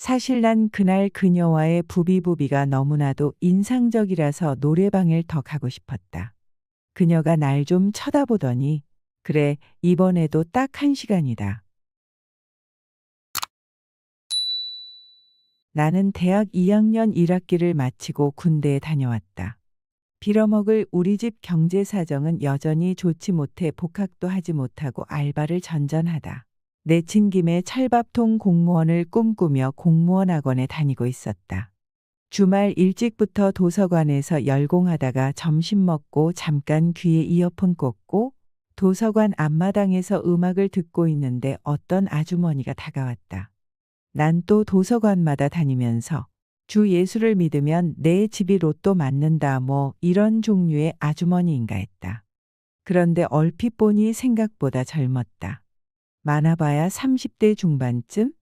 사실 난 그날 그녀와의 부비부비가 너무나도 인상적이라서 노래방을 더 가고 싶었다. 그녀가 날 좀 쳐다보더니 그래, 이번에도 딱 1시간이다. 나는 대학 2학년 1학기를 마치고 군대에 다녀왔다. 빌어먹을 우리 집 경제 사정은 여전히 좋지 못해 복학도 하지 못하고 알바를 전전하다. 내친 김에 철밥통 공무원을 꿈꾸며 공무원 학원에 다니고 있었다. 주말 일찍부터 도서관에서 열공하다가 점심 먹고 잠깐 귀에 이어폰 꽂고 도서관 앞마당에서 음악을 듣고 있는데 어떤 아주머니가 다가왔다. 난 또 도서관마다 다니면서 주 예수를 믿으면 내 집이 로또 맞는다 뭐 이런 종류의 아주머니인가 했다. 그런데 얼핏 보니 생각보다 젊었다. 많아봐야 30대 중반쯤?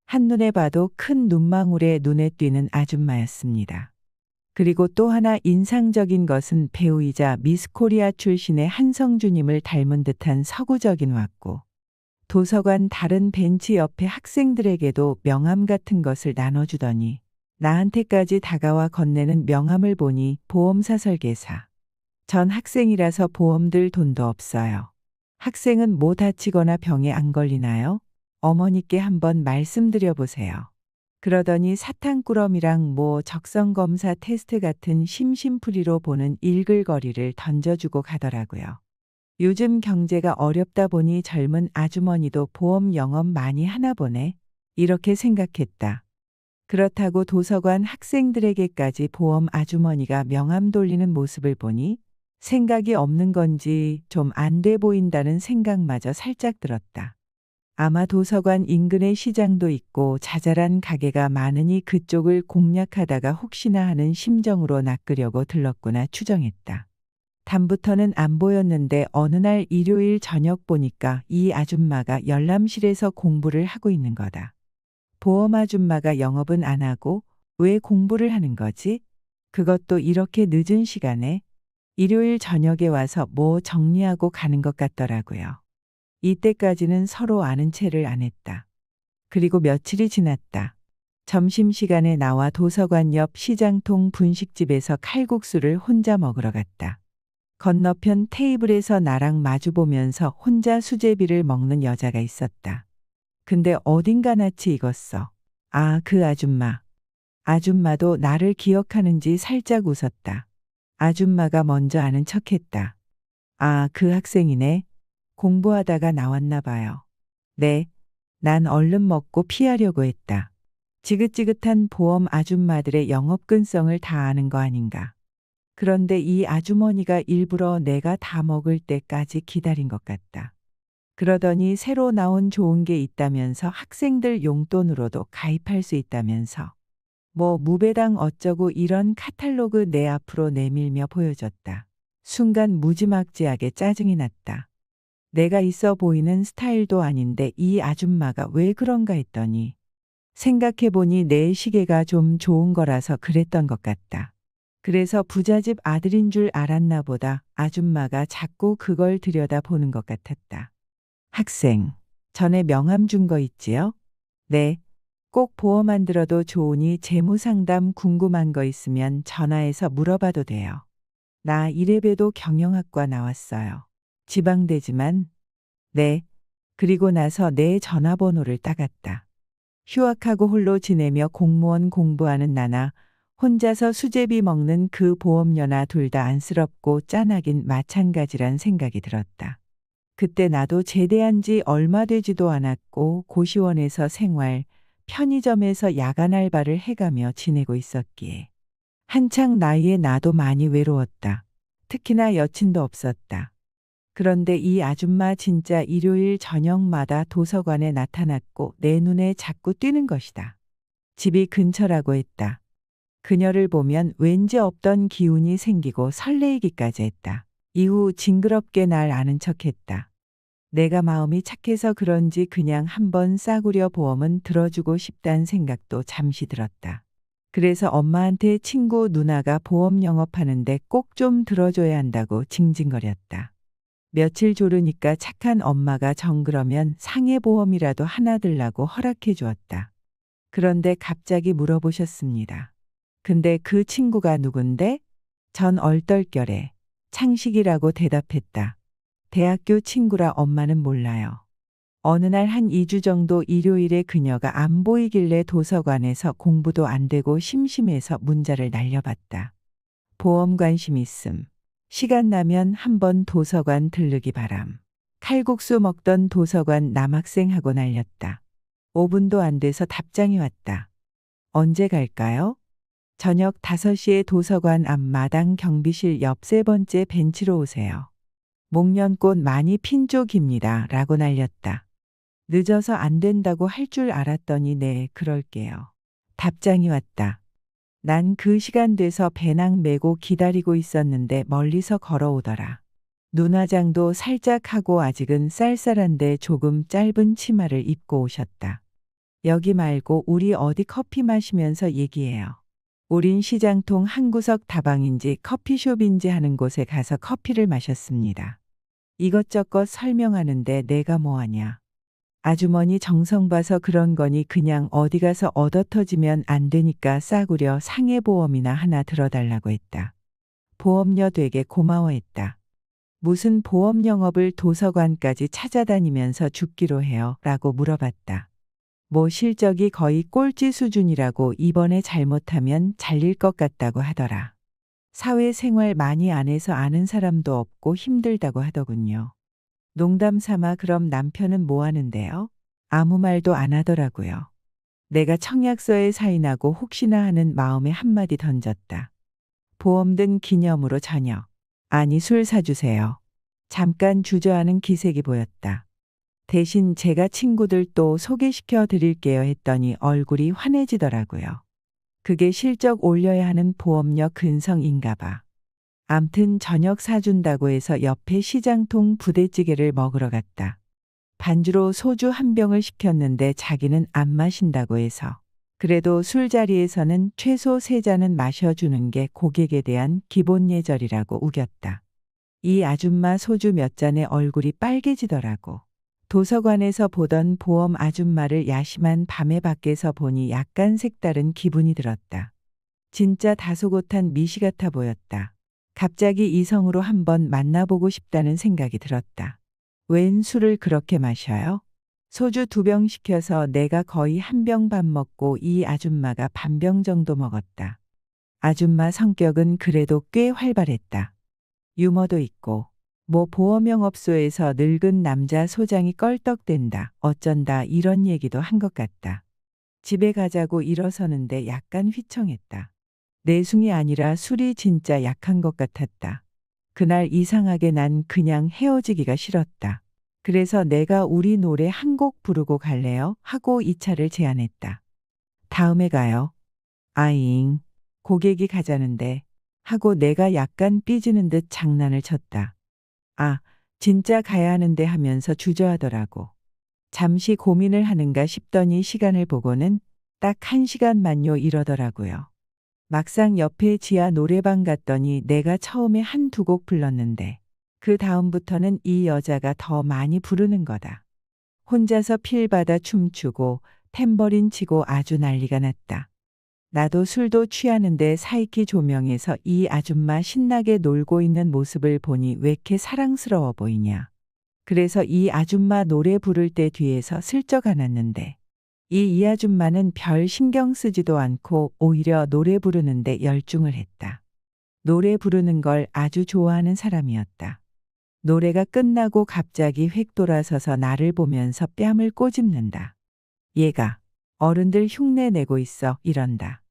한눈에 봐도 큰 눈망울에 눈에 띄는 아줌마였습니다. 그리고 또 하나 인상적인 것은 배우이자 미스코리아 출신의 한성주님을 닮은 듯한 서구적인 왔고 도서관 다른 벤치 옆에 학생들에게도 명함 같은 것을 나눠주더니 나한테까지 다가와 건네는 명함을 보니 보험사 설계사. 전 학생이라서 보험 들 돈도 없어요. 학생은 뭐 다치거나 병에 안 걸리나요? 어머니께 한번 말씀드려 보세요. 그러더니 사탕꾸러미랑 뭐 적성검사 테스트 같은 심심풀이로 보는 일글거리를 던져주고 가더라고요. 요즘 경제가 어렵다 보니 젊은 아주머니도 보험 영업 많이 하나 보네. 이렇게 생각했다. 그렇다고 도서관 학생들에게까지 보험 아주머니가 명함 돌리는 모습을 보니 생각이 없는 건지 좀 안 돼 보인다는 생각마저 살짝 들었다. 아마 도서관 인근에 시장도 있고 자잘한 가게가 많으니 그쪽을 공략하다가 혹시나 하는 심정으로 낚으려고 들렀구나 추정했다. 담부터는 안 보였는데 어느 날 일요일 저녁 보니까 이 아줌마가 열람실에서 공부를 하고 있는 거다. 보험 아줌마가 영업은 안 하고 왜 공부를 하는 거지? 그것도 이렇게 늦은 시간에 일요일 저녁에 와서 뭐 정리하고 가는 것 같더라고요. 이때까지는 서로 아는 체를 안 했다. 그리고 며칠이 지났다. 점심시간에 나와 도서관 옆 시장통 분식집에서 칼국수를 혼자 먹으러 갔다. 건너편 테이블에서 나랑 마주보면서 혼자 수제비를 먹는 여자가 있었다. 근데 어딘가 낯이 익었어. 아, 그 아줌마. 아줌마도 나를 기억하는지 살짝 웃었다. 아줌마가 먼저 아는 척했다. 아, 그 학생이네. 공부하다가 나왔나 봐요. 네. 난 얼른 먹고 피하려고 했다. 지긋지긋한 보험 아줌마들의 영업근성을 다 아는 거 아닌가. 그런데 이 아주머니가 일부러 내가 다 먹을 때까지 기다린 것 같다. 그러더니 새로 나온 좋은 게 있다면서 학생들 용돈으로도 가입할 수 있다면서 뭐 무배당 어쩌고 이런 카탈로그 내 앞으로 내밀며 보여줬다. 순간 무지막지하게 짜증이 났다. 내가 있어 보이는 스타일도 아닌데 이 아줌마가 왜 그런가 했더니 생각해보니 내 시계가 좀 좋은 거라서 그랬던 것 같다. 그래서 부잣집 아들인 줄 알았나 보다. 아줌마가 자꾸 그걸 들여다보는 것 같았다. 학생, 전에 명함 준 거 있지요? 네. 꼭 보험 안 들어도 좋으니 재무상담 궁금한 거 있으면 전화해서 물어봐도 돼요. 나 이래봬도 경영학과 나왔어요. 지방대지만. 네. 그리고 나서 내 전화번호를 따갔다. 휴학하고 홀로 지내며 공무원 공부하는 나나 혼자서 수제비 먹는 그 보험녀나 둘 다 안쓰럽고 짠하긴 마찬가지란 생각이 들었다. 그때 나도 제대한 지 얼마 되지도 않았고 고시원에서 생활, 편의점에서 야간 알바를 해가며 지내고 있었기에 한창 나이에 나도 많이 외로웠다. 특히나 여친도 없었다. 그런데 이 아줌마 진짜 일요일 저녁마다 도서관에 나타났고 내 눈에 자꾸 띄는 것이다. 집이 근처라고 했다. 그녀를 보면 왠지 없던 기운이 생기고 설레이기까지 했다. 이후 징그럽게 날 아는 척했다. 내가 마음이 착해서 그런지 그냥 한번 싸구려 보험은 들어주고 싶다는 생각도 잠시 들었다. 그래서 엄마한테 친구 누나가 보험 영업하는데 꼭 좀 들어줘야 한다고 징징거렸다. 며칠 조르니까 착한 엄마가 정 그러면 상해보험이라도 하나 들라고 허락해 주었다. 그런데 갑자기 물어보셨습니다. 근데 그 친구가 누군데? 전 얼떨결에 창식이라고 대답했다. 대학교 친구라 엄마는 몰라요. 어느 날 한 2주 정도 일요일에 그녀가 안 보이길래 도서관에서 공부도 안 되고 심심해서 문자를 날려봤다. 보험 관심 있음. 시간 나면 한번 도서관 들르기 바람. 칼국수 먹던 도서관 남학생하고 날렸다. 5분도 안 돼서 답장이 왔다. 언제 갈까요? 저녁 5시에 도서관 앞 마당 경비실 옆 3번째 벤치로 오세요. 목련꽃 많이 핀 쪽입니다. 라고 날렸다. 늦어서 안 된다고 할 줄 알았더니 네, 그럴게요. 답장이 왔다. 난 그 시간 돼서 배낭 메고 기다리고 있었는데 멀리서 걸어오더라. 눈화장도 살짝 하고 아직은 쌀쌀한데 조금 짧은 치마를 입고 오셨다. 여기 말고 우리 어디 커피 마시면서 얘기해요. 우린 시장통 한 구석 다방인지 커피숍인지 하는 곳에 가서 커피를 마셨습니다. 이것저것 설명하는데 내가 뭐하냐. 아주머니 정성 봐서 그런 거니 그냥 어디 가서 얻어터지면 안 되니까 싸구려 상해보험이나 하나 들어달라고 했다. 보험료 되게 고마워했다. 무슨 보험 영업을 도서관까지 찾아다니면서 죽기로 해요? 라고 물어봤다. 뭐 실적이 거의 꼴찌 수준이라고 이번에 잘못하면 잘릴 것 같다고 하더라. 사회생활 많이 안 해서 아는 사람도 없고 힘들다고 하더군요. 농담 삼아 그럼 남편은 뭐 하는데요? 아무 말도 안 하더라고요. 내가 청약서에 사인하고 혹시나 하는 마음에 한마디 던졌다. 보험 든 기념으로 저녁. 아니 술 사주세요. 잠깐 주저하는 기색이 보였다. 대신 제가 친구들 또 소개시켜 드릴게요 했더니 얼굴이 환해지더라고요. 그게 실적 올려야 하는 보험료 근성인가 봐. 암튼 저녁 사준다고 해서 옆에 시장통 부대찌개를 먹으러 갔다. 반주로 소주 한 병을 시켰는데 자기는 안 마신다고 해서. 그래도 술자리에서는 최소 3잔은 마셔주는 게 고객에 대한 기본 예절이라고 우겼다. 이 아줌마 소주 몇 잔에 얼굴이 빨개지더라고. 도서관에서 보던 보험 아줌마를 야심한 밤에 밖에서 보니 약간 색다른 기분이 들었다. 진짜 다소곳한 미시 같아 보였다. 갑자기 이성으로 한번 만나보고 싶다는 생각이 들었다. 웬 술을 그렇게 마셔요? 소주 2병 시켜서 내가 거의 1병 반 먹고 이 아줌마가 반병 정도 먹었다. 아줌마 성격은 그래도 꽤 활발했다. 유머도 있고 뭐 보험영업소에서 늙은 남자 소장이 껄떡댄다 어쩐다 이런 얘기도 한 것 같다. 집에 가자고 일어서는데 약간 휘청했다. 내숭이 아니라 술이 진짜 약한 것 같았다. 그날 이상하게 난 그냥 헤어지기가 싫었다. 그래서 내가 우리 노래 한 곡 부르고 갈래요? 하고 이 차를 제안했다. 다음에 가요. 아잉. 고객이 가자는데 하고 내가 약간 삐지는 듯 장난을 쳤다. 아, 진짜 가야 하는데 하면서 주저하더라고. 잠시 고민을 하는가 싶더니 시간을 보고는 딱 1시간만요 이러더라고요. 막상 옆에 지하 노래방 갔더니 내가 처음에 1~2곡 불렀는데 그 다음부터는 이 여자가 더 많이 부르는 거다. 혼자서 필 받아 춤추고 탬버린 치고 아주 난리가 났다. 나도 술도 취하는데 사이키 조명에서 이 아줌마 신나게 놀고 있는 모습을 보니 왜 이렇게 사랑스러워 보이냐. 그래서 이 아줌마 노래 부를 때 뒤에서 슬쩍 안았는데 이 아줌마는 별 신경 쓰지도 않고 오히려 노래 부르는데 열중을 했다. 노래 부르는 걸 아주 좋아하는 사람이었다. 노래가 끝나고 갑자기 획 돌아서서 나를 보면서 뺨을 꼬집는다. 얘가 어른들 흉내 내고 있어 이런다.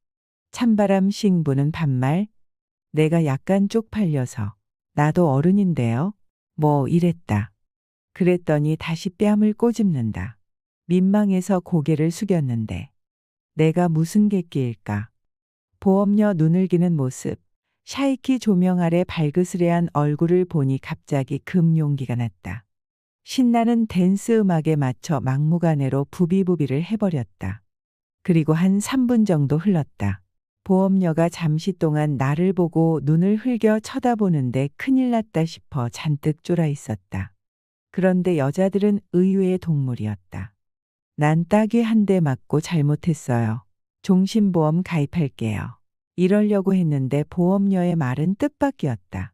찬바람 싱 부는 반말. 내가 약간 쪽팔려서 나도 어른인데요. 뭐 이랬다. 그랬더니 다시 뺨을 꼬집는다. 민망해서 고개를 숙였는데 내가 무슨 객기일까. 보험료 눈을 기는 모습. 샤이키 조명 아래 발그스레한 얼굴을 보니 갑자기 금용기가 났다. 신나는 댄스 음악에 맞춰 막무가내로 부비부비를 해버렸다. 그리고 한 3분 정도 흘렀다. 보험료가 잠시 동안 나를 보고 눈을 흘겨 쳐다보는데 큰일 났다 싶어 잔뜩 쫄아 있었다. 그런데 여자들은 의외의 동물이었다. 난 따귀 한 대 맞고 잘못했어요. 종신보험 가입할게요. 이러려고 했는데 보험료의 말은 뜻밖이었다.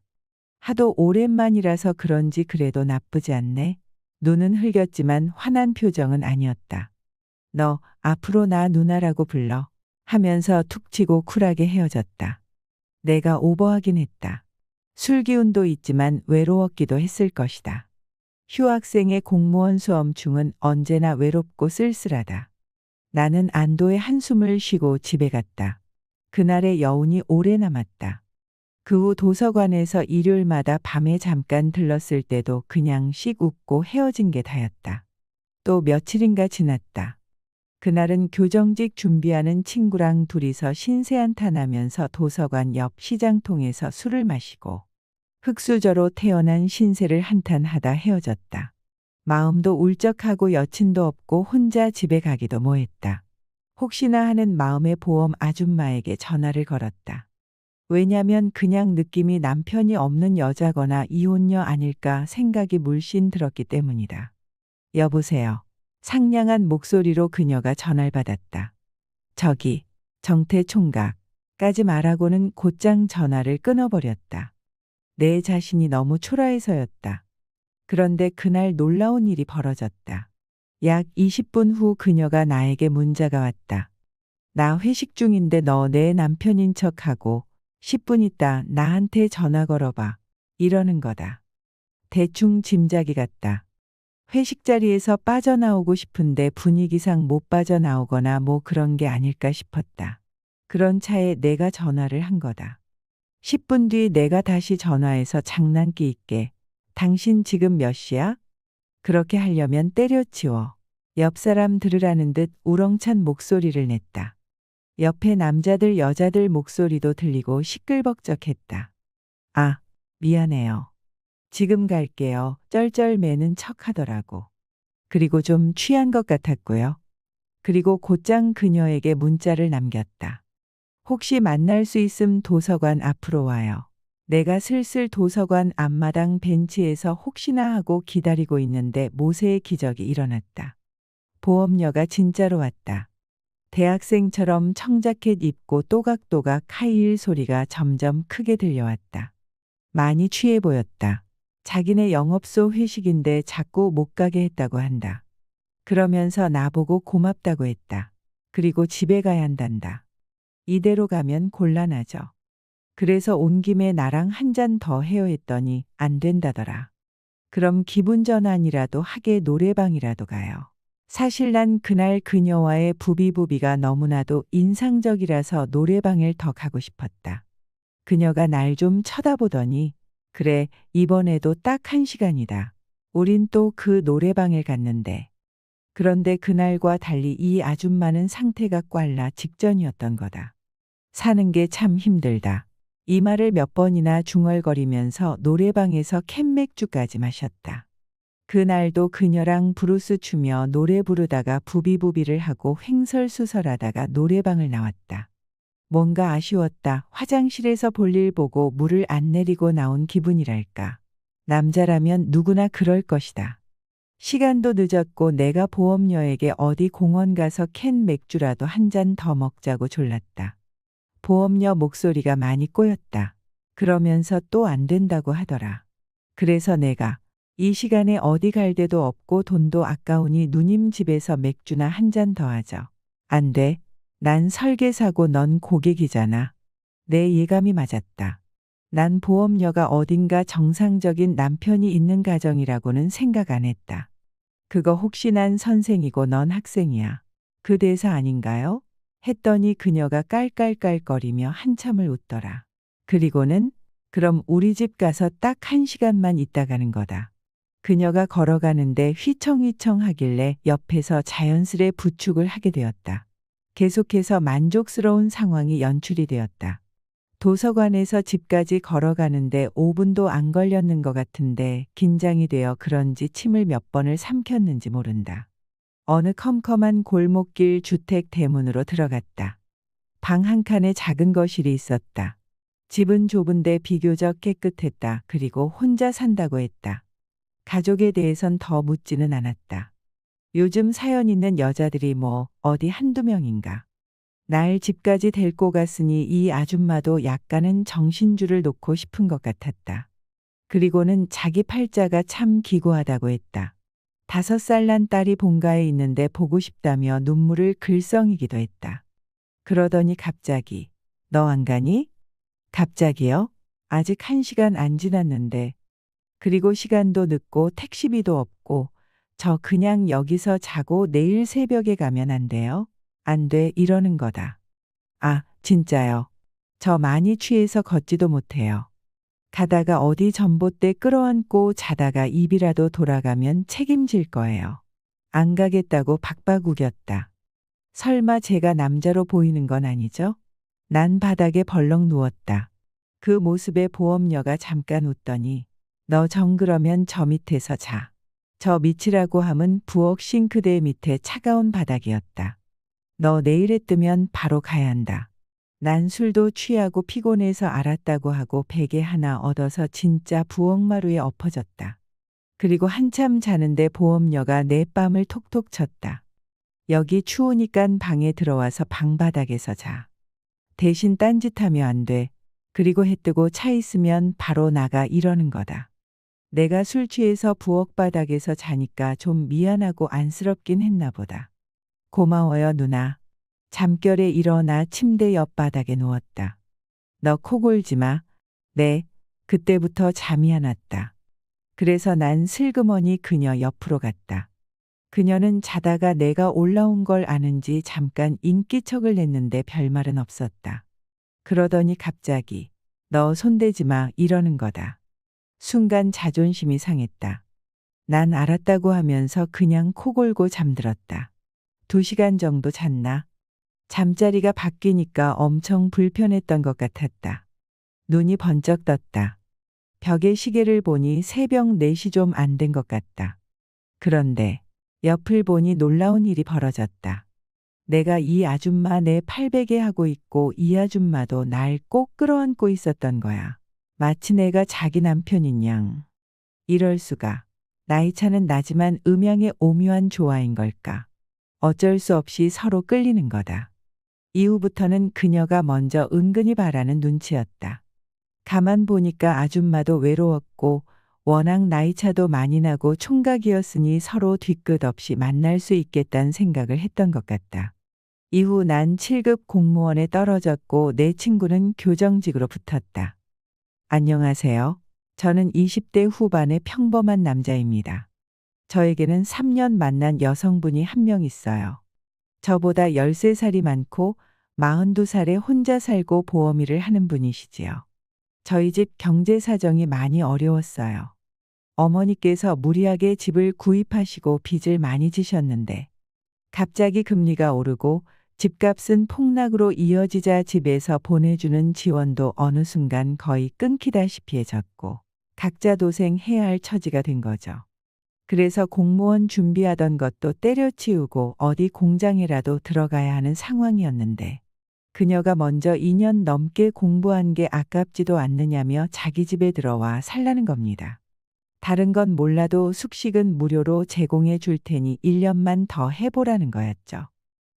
하도 오랜만이라서 그런지 그래도 나쁘지 않네. 눈은 흘겼지만 화난 표정은 아니었다. 너 앞으로 나 누나라고 불러. 하면서 툭 치고 쿨하게 헤어졌다. 내가 오버하긴 했다. 술 기운도 있지만 외로웠기도 했을 것이다. 휴학생의 공무원 수험중은 언제나 외롭고 쓸쓸하다. 나는 안도의 한숨을 쉬고 집에 갔다. 그날의 여운이 오래 남았다. 그 후 도서관에서 일요일마다 밤에 잠깐 들렀을 때도 그냥 씩 웃고 헤어진 게 다였다. 또 며칠인가 지났다. 그날은 교정직 준비하는 친구랑 둘이서 신세한탄하면서 도서관 옆 시장통에서 술을 마시고 흙수저로 태어난 신세를 한탄하다 헤어졌다. 마음도 울적하고 여친도 없고 혼자 집에 가기도 뭐했다. 혹시나 하는 마음에 보험 아줌마에게 전화를 걸었다. 왜냐면 그냥 느낌이 남편이 없는 여자거나 이혼녀 아닐까 생각이 물씬 들었기 때문이다. 여보세요. 상냥한 목소리로 그녀가 전화를 받았다. 저기, 정태 총각까지 말하고는 곧장 전화를 끊어버렸다. 내 자신이 너무 초라해서였다. 그런데 그날 놀라운 일이 벌어졌다. 약 20분 후 그녀가 나에게 문자가 왔다. 나 회식 중인데 너 내 남편인 척하고 10분 있다 나한테 전화 걸어봐. 이러는 거다. 대충 짐작이 갔다. 회식 자리에서 빠져나오고 싶은데 분위기상 못 빠져나오거나 뭐 그런 게 아닐까 싶었다. 그런 차에 내가 전화를 한 거다. 10분 뒤 내가 다시 전화해서 장난기 있게 당신 지금 몇 시야? 그렇게 하려면 때려치워. 옆 사람 들으라는 듯 우렁찬 목소리를 냈다. 옆에 남자들 여자들 목소리도 들리고 시끌벅적했다. 아, 미안해요. 지금 갈게요. 쩔쩔매는 척 하더라고. 그리고 좀 취한 것 같았고요. 그리고 곧장 그녀에게 문자를 남겼다. 혹시 만날 수 있음 도서관 앞으로 와요. 내가 슬슬 도서관 앞마당 벤치에서 혹시나 하고 기다리고 있는데 모세의 기적이 일어났다. 보험녀가 진짜로 왔다. 대학생처럼 청자켓 입고 또각또각 하이힐 소리가 점점 크게 들려왔다. 많이 취해 보였다. 자기네 영업소 회식인데 자꾸 못 가게 했다고 한다. 그러면서 나보고 고맙다고 했다. 그리고 집에 가야 한단다. 이대로 가면 곤란하죠. 그래서 온 김에 나랑 한 잔 더 해요 했더니 안 된다더라. 그럼 기분 전환이라도 하게 노래방이라도 가요. 사실 난 그날 그녀와의 부비부비가 너무나도 인상적이라서 노래방을 더 가고 싶었다. 그녀가 날 좀 쳐다보더니 그래 이번에도 딱 1시간이다. 우린 또 그 노래방에 갔는데. 그런데 그날과 달리 이 아줌마는 상태가 꽐라 직전이었던 거다. 사는 게 참 힘들다. 이 말을 몇 번이나 중얼거리면서 노래방에서 캔맥주까지 마셨다. 그날도 그녀랑 브루스 추며 노래 부르다가 부비부비를 하고 횡설수설하다가 노래방을 나왔다. 뭔가 아쉬웠다. 화장실에서 볼일 보고 물을 안 내리고 나온 기분이랄까. 남자라면 누구나 그럴 것이다. 시간도 늦었고 내가 보험녀에게 어디 공원 가서 캔 맥주라도 한 잔 더 먹자고 졸랐다. 보험녀 목소리가 많이 꼬였다. 그러면서 또 안 된다고 하더라. 그래서 내가 이 시간에 어디 갈 데도 없고 돈도 아까우니 누님 집에서 맥주나 한 잔 더 하죠. 안 돼. 난 설계사고 넌 고객이잖아. 내 예감이 맞았다. 난 보험녀가 어딘가 정상적인 남편이 있는 가정이라고는 생각 안 했다. 그거 혹시 난 선생이고 넌 학생이야. 그 대사 아닌가요? 했더니 그녀가 깔깔깔거리며 한참을 웃더라. 그리고는 그럼 우리 집 가서 딱 1시간만 있다 가는 거다. 그녀가 걸어가는데 휘청휘청 하길래 옆에서 자연스레 부축을 하게 되었다. 계속해서 만족스러운 상황이 연출이 되었다. 도서관에서 집까지 걸어가는데 5분도 안 걸렸는 것 같은데 긴장이 되어 그런지 침을 몇 번을 삼켰는지 모른다. 어느 컴컴한 골목길 주택 대문으로 들어갔다. 방 한 칸에 작은 거실이 있었다. 집은 좁은데 비교적 깨끗했다. 그리고 혼자 산다고 했다. 가족에 대해선 더 묻지는 않았다. 요즘 사연 있는 여자들이 뭐 어디 한두 명인가. 날 집까지 데리고 갔으니 이 아줌마도 약간은 정신줄을 놓고 싶은 것 같았다. 그리고는 자기 팔자가 참 기구하다고 했다. 5살 난 딸이 본가에 있는데 보고 싶다며 눈물을 글썽이기도 했다. 그러더니 갑자기 너 안 가니? 갑자기요? 아직 1시간 안 지났는데. 그리고 시간도 늦고 택시비도 없고 저 그냥 여기서 자고 내일 새벽에 가면 안 돼요? 안 돼 이러는 거다. 아, 진짜요. 저 많이 취해서 걷지도 못해요. 가다가 어디 전봇대 끌어안고 자다가 입이라도 돌아가면 책임질 거예요. 안 가겠다고 박박 우겼다. 설마 제가 남자로 보이는 건 아니죠? 난 바닥에 벌렁 누웠다. 그 모습에 보험녀가 잠깐 웃더니 너 정 그러면 저 밑에서 자. 저 밑이라고 함은 부엌 싱크대 밑에 차가운 바닥이었다. 너 내일에 뜨면 바로 가야 한다. 난 술도 취하고 피곤해서 알았다고 하고 베개 하나 얻어서 진짜 부엌마루에 엎어졌다. 그리고 한참 자는데 보험녀가 내 뺨을 톡톡 쳤다. 여기 추우니깐 방에 들어와서 방바닥에서 자. 대신 딴짓하면 안 돼. 그리고 해 뜨고 차 있으면 바로 나가 이러는 거다. 내가 술 취해서 부엌 바닥에서 자니까 좀 미안하고 안쓰럽긴 했나 보다. 고마워요 누나. 잠결에 일어나 침대 옆바닥에 누웠다. 너 코 골지 마. 네. 그때부터 잠이 안 왔다. 그래서 난 슬그머니 그녀 옆으로 갔다. 그녀는 자다가 내가 올라온 걸 아는지 잠깐 인기척을 냈는데 별말은 없었다. 그러더니 갑자기 너 손대지 마 이러는 거다. 순간 자존심이 상했다. 난 알았다고 하면서 그냥 코 골고 잠들었다. 2시간 정도 잤나? 잠자리가 바뀌니까 엄청 불편했던 것 같았다. 눈이 번쩍 떴다. 벽에 시계를 보니 새벽 4시 좀 안 된 것 같다. 그런데 옆을 보니 놀라운 일이 벌어졌다. 내가 이 아줌마 내 팔베개 하고 있고 이 아줌마도 날 꼭 끌어안고 있었던 거야. 마치 내가 자기 남편인 양. 이럴 수가. 나이 차는 나지만 음양의 오묘한 조화인 걸까. 어쩔 수 없이 서로 끌리는 거다. 이후부터는 그녀가 먼저 은근히 바라는 눈치였다. 가만 보니까 아줌마도 외로웠고 워낙 나이차도 많이 나고 총각이었으니 서로 뒤끝 없이 만날 수 있겠다는 생각을 했던 것 같다. 이후 난 7급 공무원에 떨어졌고 내 친구는 교정직으로 붙었다. 안녕하세요. 저는 20대 후반의 평범한 남자입니다. 저에게는 3년 만난 여성분이 한 명 있어요. 저보다 13살이 많고 42살에 혼자 살고 보험 일을 하는 분이시지요. 저희 집 경제 사정이 많이 어려웠어요. 어머니께서 무리하게 집을 구입하시고 빚을 많이 지셨는데 갑자기 금리가 오르고 집값은 폭락으로 이어지자 집에서 보내주는 지원도 어느 순간 거의 끊기다시피 해졌고 각자 도생해야 할 처지가 된 거죠. 그래서 공무원 준비하던 것도 때려치우고 어디 공장이라도 들어가야 하는 상황이었는데 그녀가 먼저 2년 넘게 공부한 게 아깝지도 않느냐며 자기 집에 들어와 살라는 겁니다. 다른 건 몰라도 숙식은 무료로 제공해 줄 테니 1년만 더 해보라는 거였죠.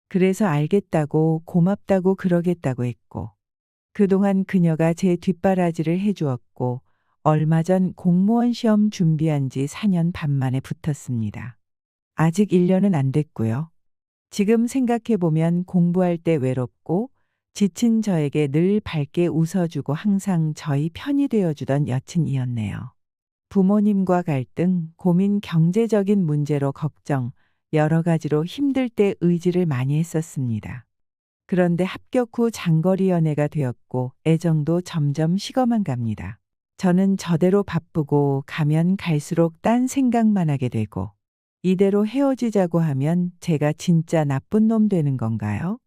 그래서 알겠다고 고맙다고 그러겠다고 했고 그동안 그녀가 제 뒷바라지를 해주었고 얼마 전 공무원 시험 준비한 지 4년 반 만에 붙었습니다. 아직 1년은 안 됐고요. 지금 생각해보면 공부할 때 외롭고 지친 저에게 늘 밝게 웃어주고 항상 저희 편이 되어주던 여친이었네요. 부모님과 갈등, 고민, 경제적인 문제로 걱정, 여러 가지로 힘들 때 의지를 많이 했었습니다. 그런데 합격 후 장거리 연애가 되었고 애정도 점점 식어만 갑니다. 저는 저대로 바쁘고 가면 갈수록 딴 생각만 하게 되고 이대로 헤어지자고 하면 제가 진짜 나쁜 놈 되는 건가요?